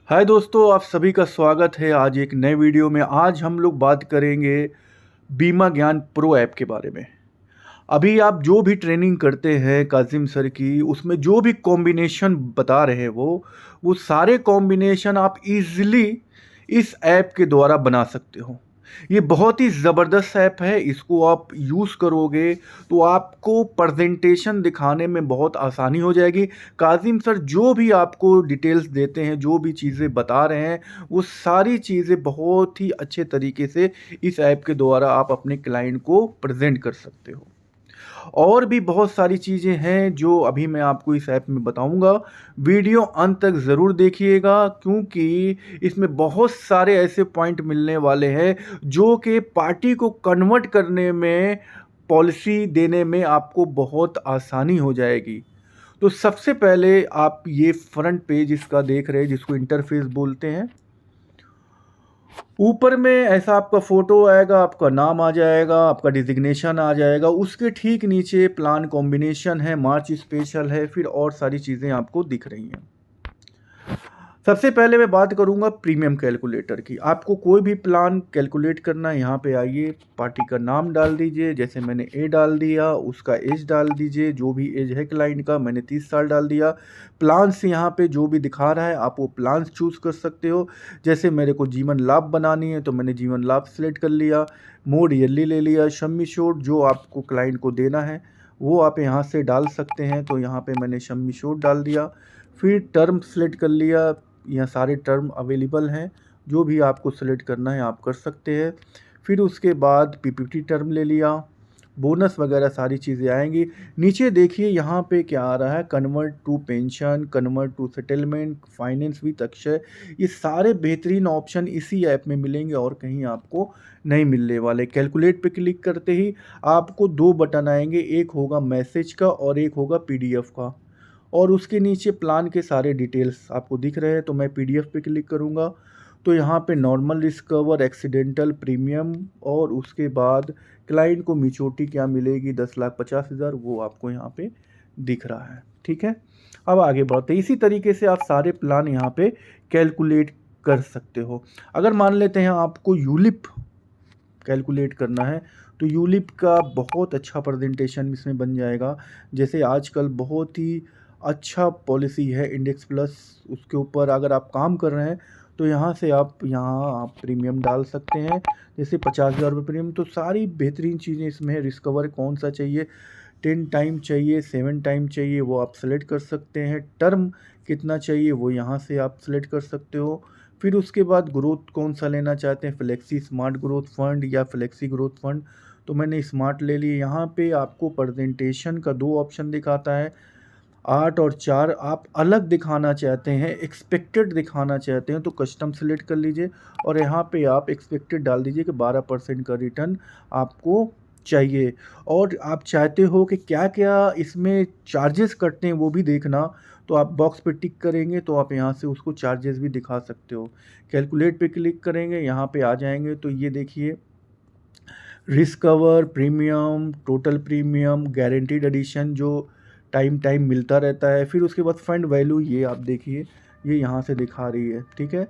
हाय दोस्तों, आप सभी का स्वागत है आज एक नए वीडियो में। आज हम लोग बात करेंगे बीमा ज्ञान प्रो ऐप के बारे में। अभी आप जो भी ट्रेनिंग करते हैं काजिम सर की, उसमें जो भी कॉम्बिनेशन बता रहे हैं वो सारे कॉम्बिनेशन आप इजीली इस ऐप के द्वारा बना सकते हो। ये बहुत ही ज़बरदस्त ऐप है। इसको आप यूज़ करोगे तो आपको प्रेजेंटेशन दिखाने में बहुत आसानी हो जाएगी। काजिम सर जो भी आपको डिटेल्स देते हैं, जो भी चीज़ें बता रहे हैं, वो सारी चीज़ें बहुत ही अच्छे तरीके से इस ऐप के द्वारा आप अपने क्लाइंट को प्रेजेंट कर सकते हो। और भी बहुत सारी चीज़ें हैं जो अभी मैं आपको इस ऐप में बताऊंगा। वीडियो अंत तक ज़रूर देखिएगा, क्योंकि इसमें बहुत सारे ऐसे पॉइंट मिलने वाले हैं जो कि पार्टी को कन्वर्ट करने में, पॉलिसी देने में आपको बहुत आसानी हो जाएगी। तो सबसे पहले आप ये फ्रंट पेज इसका देख रहे हैं, जिसको इंटरफेस बोलते हैं। ऊपर में ऐसा आपका फोटो आएगा, आपका नाम आ जाएगा, आपका डिजिग्नेशन आ जाएगा। उसके ठीक नीचे प्लान कॉम्बिनेशन है, मार्च स्पेशल है, फिर और सारी चीज़ें आपको दिख रही हैं। सबसे पहले मैं बात करूंगा प्रीमियम कैलकुलेटर की। आपको कोई भी प्लान कैलकुलेट करना है, यहाँ पे आइए, पार्टी का नाम डाल दीजिए। जैसे मैंने ए डाल दिया, उसका एज डाल दीजिए, जो भी एज है क्लाइंट का, मैंने 30 साल डाल दिया। प्लान्स यहाँ पे जो भी दिखा रहा है आप वो प्लान्स चूज़ कर सकते हो। जैसे मेरे को जीवन लाभ बनानी है तो मैंने जीवन लाभ सेलेक्ट कर लिया। मोड ईयरली ले लिया। शम्मी शोट जो आपको क्लाइंट को देना है वो आप यहाँ से डाल सकते हैं, तो यहाँ पे मैंने शम्मी शोट डाल दिया। फिर टर्म सेलेक्ट कर लिया। यहाँ सारे टर्म अवेलेबल हैं, जो भी आपको सेलेक्ट करना है आप कर सकते हैं। फिर उसके बाद पीपीटी टर्म ले लिया। बोनस वगैरह सारी चीज़ें आएंगी। नीचे देखिए यहाँ पे क्या आ रहा है, convert to pension, convert to settlement, finance with Akshay. ये सारे बेहतरीन ऑप्शन इसी ऐप में मिलेंगे और कहीं आपको नहीं मिलने वाले। कैलकुलेट पे क्लिक करते ही आपको दो बटन आएंगे, एक होगा मैसेज का और एक होगा पीडीएफ का। और उसके नीचे प्लान के सारे डिटेल्स आपको दिख रहे हैं। तो मैं पीडीएफ पे क्लिक करूँगा तो यहाँ पे normal risk cover, accidental premium, और उसके बाद क्लाइंट को मैच्योरिटी क्या मिलेगी 10,50,000, वो आपको यहाँ पे दिख रहा है। ठीक है, अब आगे बढ़ते। इसी तरीके से आप सारे प्लान यहाँ पे कैलकुलेट कर सकते हो। अगर मान लेते हैं आपको यूलिप कैलकुलेट करना है तो यूलिप का बहुत अच्छा प्रेजेंटेशन इसमें बन जाएगा। जैसे आजकल बहुत ही अच्छा पॉलिसी है इंडेक्स प्लस, उसके ऊपर अगर आप काम कर रहे हैं तो यहाँ से आप प्रीमियम डाल सकते हैं। जैसे 50,000 रुपये प्रीमियम, तो सारी बेहतरीन चीज़ें इसमें है। रिस्कवर कौन सा चाहिए, 10 टाइम चाहिए, 7 टाइम चाहिए, वो आप सेलेक्ट कर सकते हैं। टर्म कितना चाहिए वो यहाँ से आप सेलेक्ट कर सकते हो। फिर उसके बाद ग्रोथ कौन सा लेना चाहते हैं, फ्लेक्सी स्मार्ट ग्रोथ फंड या फ्लेक्सी ग्रोथ फंड, तो मैंने स्मार्ट ले लिए। यहाँ पे आपको प्रेजेंटेशन का दो ऑप्शन दिखाता है, 8 और 4। आप अलग दिखाना चाहते हैं, एक्सपेक्टेड दिखाना चाहते हैं तो कस्टम सेलेक्ट कर लीजिए और यहाँ पे आप एक्सपेक्टेड डाल दीजिए कि 12% का रिटर्न आपको चाहिए। और आप चाहते हो कि क्या क्या इसमें चार्जेस कटते हैं वो भी देखना, तो आप बॉक्स पे टिक करेंगे तो आप यहाँ से उसको चार्जेस भी दिखा सकते हो। कैलकुलेट पे क्लिक करेंगे, यहाँ पे आ जाएंगे तो ये देखिए, risk cover, premium, total premium, guaranteed addition जो टाइम टाइम मिलता रहता है। फिर उसके बाद फंड वैल्यू, ये आप देखिए, ये यहाँ से दिखा रही है। ठीक है,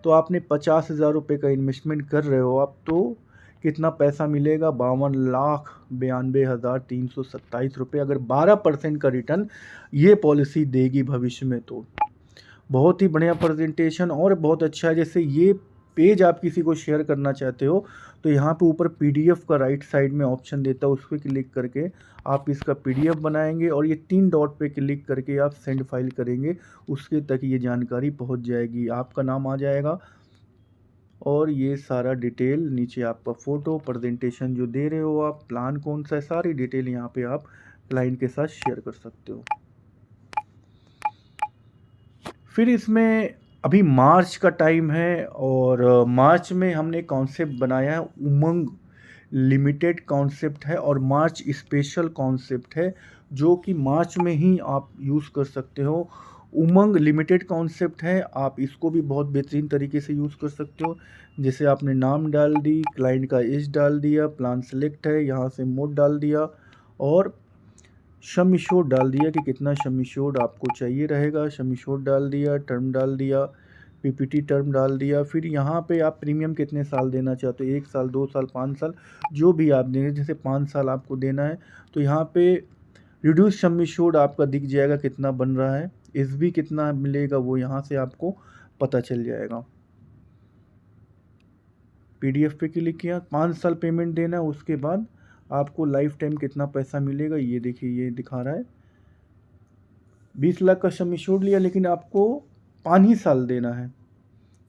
तो आपने 50,000 रुपये का इन्वेस्टमेंट कर रहे हो आप, तो कितना पैसा मिलेगा, 52,92,327 रुपये। अगर 12% का रिटर्न ये पॉलिसी देगी भविष्य में, तो बहुत ही बढ़िया प्रेजेंटेशन और बहुत अच्छा है। जैसे ये पेज आप किसी को शेयर करना चाहते हो तो यहाँ पे ऊपर पीडीएफ का राइट साइड में ऑप्शन देता है, उस पर क्लिक करके आप इसका पीडीएफ बनाएंगे और ये 3 डॉट पे क्लिक करके आप सेंड फाइल करेंगे, उसके तक ये जानकारी पहुँच जाएगी। आपका नाम आ जाएगा और ये सारा डिटेल नीचे, आपका फ़ोटो, प्रेजेंटेशन जो दे रहे हो आप, प्लान कौन सा है, सारी डिटेल यहाँ पे आप क्लाइंट के साथ शेयर कर सकते हो। फिर इसमें अभी मार्च का टाइम है और मार्च में हमने कॉन्सेप्ट बनाया है, उमंग लिमिटेड कॉन्सेप्ट है और मार्च स्पेशल कॉन्सेप्ट है, जो कि मार्च में ही आप यूज़ कर सकते हो। उमंग लिमिटेड कॉन्सेप्ट है, आप इसको भी बहुत बेहतरीन तरीके से यूज़ कर सकते हो। जैसे आपने नाम डाल दी, क्लाइंट का एज डाल दिया, प्लान सेलेक्ट है, यहाँ से मोड डाल दिया और सम एश्योर्ड डाल दिया कि कितना सम एश्योर्ड आपको चाहिए रहेगा, सम एश्योर्ड डाल दिया, टर्म डाल दिया। पीपीटी टर्म डाल दिया। फिर यहाँ पे आप प्रीमियम कितने साल देना चाहते हो, 1 साल, 2 साल, 5 साल, जो भी आप देंगे। जैसे 5 साल आपको देना है तो यहाँ पे रिड्यूस सम एश्योर्ड आपका दिख जाएगा कितना बन रहा है, एसबी कितना मिलेगा वो यहाँ से आपको पता चल जाएगा। पीडीएफ पे क्लिक किया, 5 साल पेमेंट देना है, उसके बाद आपको लाइफ टाइम कितना पैसा मिलेगा ये देखिए, ये दिखा रहा है 20 लाख का सम एश्योर्ड लिया, लेकिन आपको 5 ही साल देना है।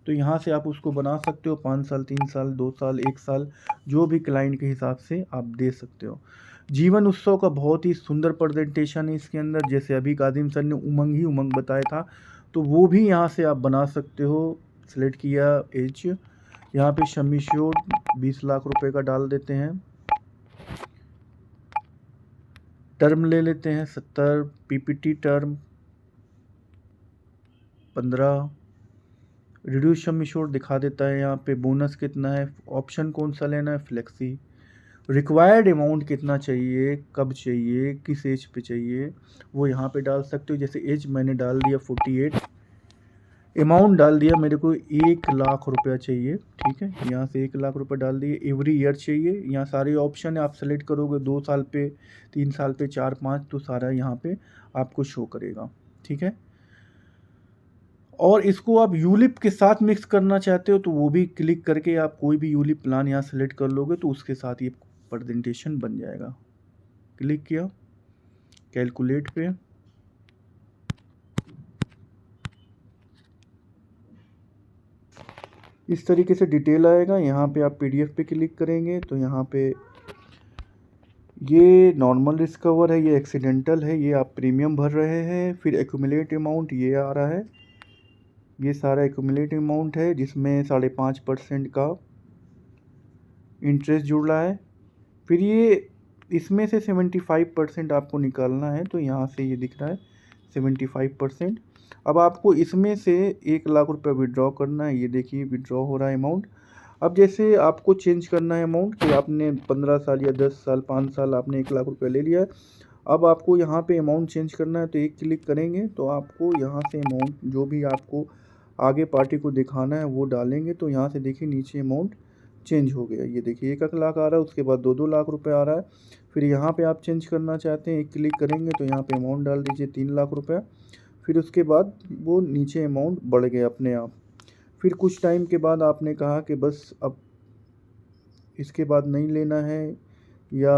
तो यहाँ से आप उसको बना सकते हो, 5 साल, 3 साल, 2 साल, 1 साल, जो भी क्लाइंट के हिसाब से आप दे सकते हो। जीवन उत्सव का बहुत ही सुंदर प्रेजेंटेशन है इसके अंदर। जैसे अभी कादिम सर ने उमंग ही उमंग बताया था, तो वो भी यहाँ से आप बना सकते हो। सेलेक्ट किया एज, यहाँ पे सम एश्योर्ड 20 लाख रुपए का डाल देते हैं। टर्म ले लेते हैं 70, PPT term 15, reduce sum assured दिखा देता है यहाँ पे। बोनस कितना है, ऑप्शन कौन सा लेना है, फ्लेक्सी। रिक्वायर्ड अमाउंट कितना चाहिए, कब चाहिए, किस एज पे चाहिए, वो यहाँ पे डाल सकते हो। जैसे एज मैंने डाल दिया 48, अमाउंट डाल दिया मेरे को 1 लाख रुपया चाहिए, ठीक है, यहाँ से 1 लाख रुपये डाल दिए। एवरी ईयर चाहिए, यहाँ सारे ऑप्शन है, आप सेलेक्ट करोगे 2 साल पे, 3 साल पे, 4, 5, तो सारा यहाँ पे आपको शो करेगा, ठीक है। और इसको आप यूलिप के साथ मिक्स करना चाहते हो तो वो भी क्लिक करके आप कोई भी यूलिप प्लान यहाँ सेलेक्ट कर लोगे तो उसके साथ ये प्रेजेंटेशन बन जाएगा। क्लिक किया कैलकुलेट पे, इस तरीके से डिटेल आएगा। यहाँ पे आप पीडीएफ पे क्लिक करेंगे तो यहाँ पे ये नॉर्मल रिस्कवर है, ये एक्सीडेंटल है, ये आप प्रीमियम भर रहे हैं। फिर एक्यूमुलेट अमाउंट ये आ रहा है, ये सारा एक्यूमुलेट अमाउंट है जिसमें 5.5% का इंटरेस्ट जुड़ रहा है। फिर ये इसमें से 75% आपको निकालना है, तो यहाँ से ये दिख रहा है 75%। अब आपको इसमें से 1 लाख रुपये विड्रॉ करना है, ये देखिए विड्रॉ हो रहा है अमाउंट। अब जैसे आपको चेंज करना है अमाउंट कि आपने 15 साल या 10 साल, 5 साल आपने 1 लाख रुपये ले लिया है, अब आपको यहाँ पे अमाउंट चेंज करना है तो एक क्लिक करेंगे तो आपको यहाँ से अमाउंट जो भी आपको आगे पार्टी को दिखाना है वो डालेंगे। तो यहाँ से देखिए नीचे अमाउंट चेंज हो गया, ये देखिए 1 लाख आ रहा है, उसके बाद 2-2 लाख रुपए आ रहा है। फिर यहाँ पे आप चेंज करना चाहते हैं, एक क्लिक करेंगे तो यहाँ पे अमाउंट डाल दीजिए 3 लाख रुपया। फिर उसके बाद वो नीचे अमाउंट बढ़ गया अपने आप। फिर कुछ टाइम के बाद आपने कहा कि बस अब इसके बाद नहीं लेना है या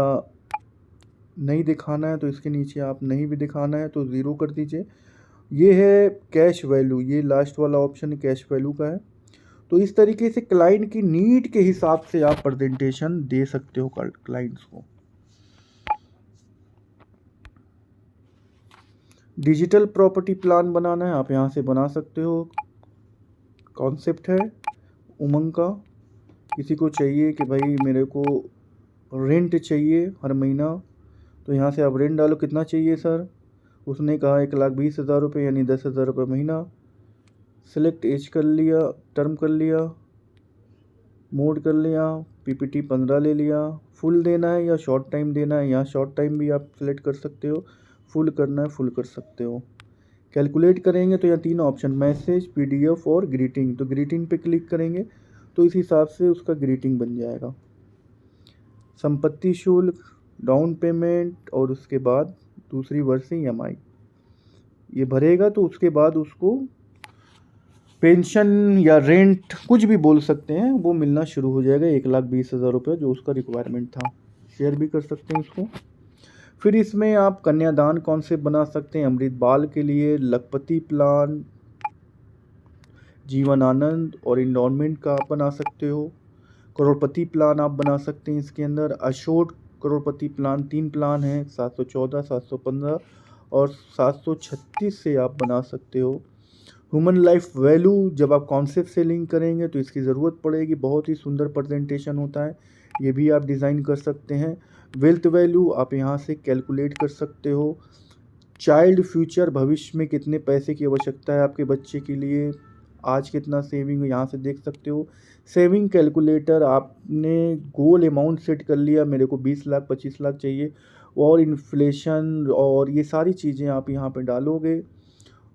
नहीं दिखाना है, तो इसके नीचे आप नहीं भी दिखाना है तो ज़ीरो कर दीजिए। ये है कैश वैल्यू, ये लास्ट वाला ऑप्शन कैश वैल्यू का है। तो इस तरीके से क्लाइंट की नीड के हिसाब से आप प्रेजेंटेशन दे सकते हो क्लाइंट्स को। डिजिटल प्रॉपर्टी प्लान बनाना है, आप यहाँ से बना सकते हो। कॉन्सेप्ट है उमंग का, किसी को चाहिए कि भाई मेरे को रेंट चाहिए हर महीना, तो यहाँ से आप रेंट डालो, कितना चाहिए सर, उसने कहा 1,20,000 रुपये यानी 10,000 रुपये महीना। सेलेक्ट एज कर लिया, टर्म कर लिया, मोड कर लिया, पीपीटी 15 ले लिया। फुल देना है या शॉर्ट टाइम देना है, यहाँ शॉर्ट टाइम भी आप सेलेक्ट कर सकते हो, फुल करना है फुल कर सकते हो। कैलकुलेट करेंगे तो यहाँ 3 ऑप्शन, मैसेज, पीडीएफ और ग्रीटिंग, तो ग्रीटिंग पे क्लिक करेंगे तो इस हिसाब से उसका ग्रीटिंग बन जाएगा। संपत्ति शुल्क, डाउन पेमेंट और उसके बाद दूसरी वर्ष EMI ये भरेगा, तो उसके बाद उसको पेंशन या रेंट कुछ भी बोल सकते हैं वो मिलना शुरू हो जाएगा, 1,20,000 रुपये जो उसका रिक्वायरमेंट था। शेयर भी कर सकते हैं उसको। फिर इसमें आप कन्यादान कॉन्सेप्ट बना सकते हैं, अमृत बाल के लिए, लखपति प्लान, जीवन आनंद और इंडोरमेंट का आप बना सकते हो। करोड़पति प्लान आप बना सकते हैं इसके अंदर। अशोर्ड करोड़पति प्लान 3 प्लान हैं, 714, 715 और 736 से आप बना सकते हो। ह्यूमन लाइफ वैल्यू जब आप कॉन्सेप्ट से लिंक करेंगे तो इसकी ज़रूरत पड़ेगी, बहुत ही सुंदर प्रेजेंटेशन होता है, ये भी आप डिज़ाइन कर सकते हैं। वेल्थ वैल्यू आप यहाँ से कैलकुलेट कर सकते हो। चाइल्ड फ्यूचर, भविष्य में कितने पैसे की आवश्यकता है आपके बच्चे के लिए, आज कितना सेविंग यहाँ से देख सकते हो। सेविंग कैलकुलेटर, आपने गोल अमाउंट सेट कर लिया, मेरे को 20 लाख 25 लाख चाहिए, और इन्फ्लेशन और ये सारी चीज़ें आप यहाँ पे डालोगे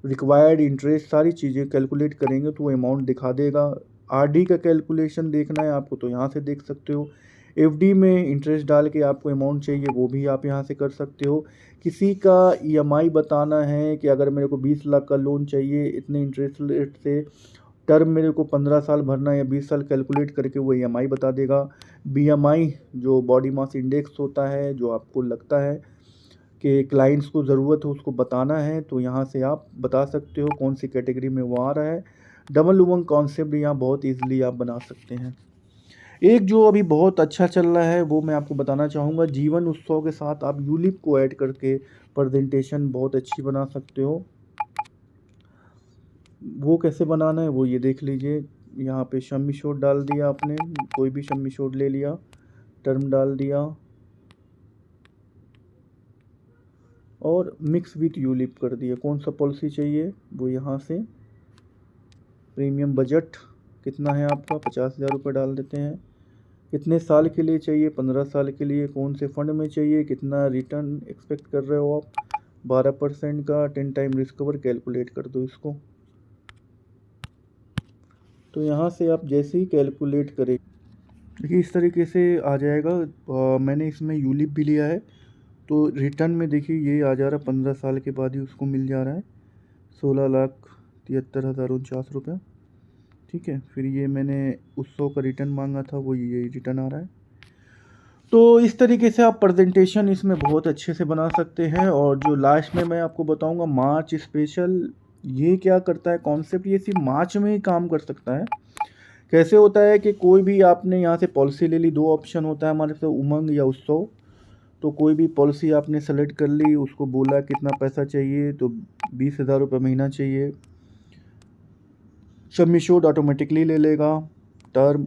रिक्वायर्ड इंटरेस्ट, सारी चीज़ें कैलकुलेट करेंगे तो वो अमाउंट दिखा देगा। आरडी का कैलकुलेशन देखना है आपको तो यहाँ से देख सकते हो। एफडी में इंटरेस्ट डाल के आपको अमाउंट चाहिए वो भी आप यहाँ से कर सकते हो। किसी का ईएमआई बताना है कि अगर मेरे को 20 लाख का लोन चाहिए इतने इंटरेस्ट रेट से, टर्म मेरे को 15 साल भरना है या 20 साल, कैलकुलेट करके वो ईएमआई बता देगा। बीएमआई जो बॉडी मास इंडेक्स होता है, जो आपको लगता है कि क्लाइंट्स को ज़रूरत है उसको बताना है तो यहाँ से आप बता सकते हो कौन सी कैटेगरी में वो आ रहा है। डबल उमंग कॉन्सेप्ट यहाँ बहुत ईजिली आप बना सकते हैं। एक जो अभी बहुत अच्छा चल रहा है वो मैं आपको बताना चाहूँगा, जीवन उत्सव के साथ आप यूलिप को ऐड करके प्रेजेंटेशन बहुत अच्छी बना सकते हो। वो कैसे बनाना है वो ये देख लीजिए। यहाँ पे शम्मी शोट डाल दिया आपने, कोई भी शम्मी शोट ले लिया, टर्म डाल दिया और मिक्स विथ यूलिप कर दिया। कौन सा पॉलिसी चाहिए वो यहाँ से, प्रीमियम बजट कितना है आपका, 50,000 रुपये डाल देते हैं। कितने साल के लिए चाहिए, 15 साल के लिए। कौन से फंड में चाहिए, कितना रिटर्न एक्सपेक्ट कर रहे हो आप, 12% का, 10 टाइम रिस्कवर, कैलकुलेट कर दो इसको। तो यहाँ से आप जैसे ही कैलकुलेट करें देखिए इस तरीके से आ जाएगा। मैंने इसमें यूलिप भी लिया है तो रिटर्न में देखिए ये आ जा रहा है 15 साल के बाद ही उसको मिल जा रहा है 16,73,49 रुपये। ठीक है, फिर ये मैंने उत्सव का रिटर्न मांगा था वो ये रिटर्न आ रहा है। तो इस तरीके से आप प्रेजेंटेशन इसमें बहुत अच्छे से बना सकते हैं। और जो लास्ट में मैं आपको बताऊंगा मार्च स्पेशल, ये क्या करता है कॉन्सेप्ट, ये सिर्फ मार्च में ही काम कर सकता है। कैसे होता है कि कोई भी आपने यहाँ से पॉलिसी ले ली, 2 ऑप्शन होता है हमारे पास, उमंग या उत्सव। तो कोई भी पॉलिसी आपने सेलेक्ट कर ली, उसको बोला कितना पैसा चाहिए तो 20,000 रुपये महीना चाहिए। शम्मी शोट ऑटोमेटिकली ले लेगा। टर्म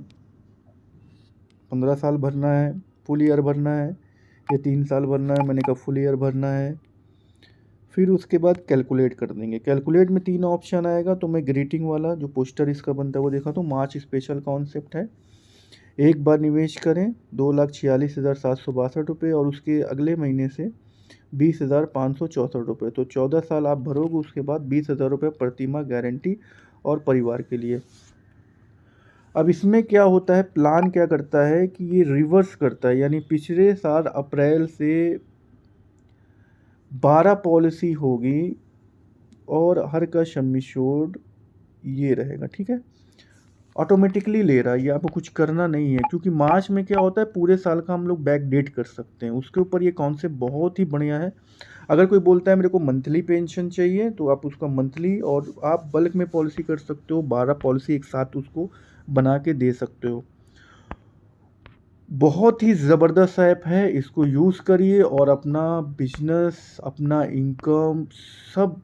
15 साल भरना है, फुल ईयर भरना है, या 3 साल भरना है, मैंने कहा फुल ईयर भरना है। फिर उसके बाद कैलकुलेट कर देंगे। कैलकुलेट में 3 ऑप्शन आएगा तो मैं ग्रीटिंग वाला जो पोस्टर इसका बनता है वो देखा तो मार्च स्पेशल कॉन्सेप्ट है। एक बार निवेश करें 2,46,762 रुपये और उसके अगले महीने से 20,564 रुपये, तो 14 साल आप भरोगे, उसके बाद 20,000 रुपये प्रति माह गारंटी और परिवार के लिए। अब इसमें क्या होता है, प्लान क्या करता है कि ये रिवर्स करता है, यानी पिछले साल अप्रैल से 12 पॉलिसी होगी और हर का शम्मी शोड ये रहेगा। ठीक है, ऑटोमेटिकली ले रहा है, ये आपको कुछ करना नहीं है। क्योंकि मार्च में क्या होता है पूरे साल का हम लोग बैक डेट कर सकते हैं, उसके ऊपर ये कॉन्सेप्ट बहुत ही बढ़िया है। अगर कोई बोलता है मेरे को मंथली पेंशन चाहिए तो आप उसका मंथली, और आप बल्क में पॉलिसी कर सकते हो, 12 पॉलिसी एक साथ उसको बना के दे सकते हो। बहुत ही ज़बरदस्त ऐप है, इसको यूज़ करिए और अपना बिजनेस, अपना इनकम सब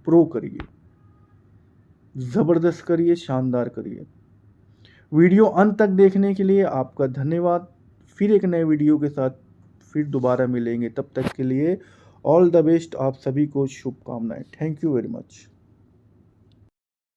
प्रो करिए, ज़बरदस्त करिए, शानदार करिए। वीडियो अंत तक देखने के लिए आपका धन्यवाद। फिर एक नए वीडियो के साथ फिर दोबारा मिलेंगे, तब तक के लिए ऑल द बेस्ट, आप सभी को शुभकामनाएं। Thank you very much.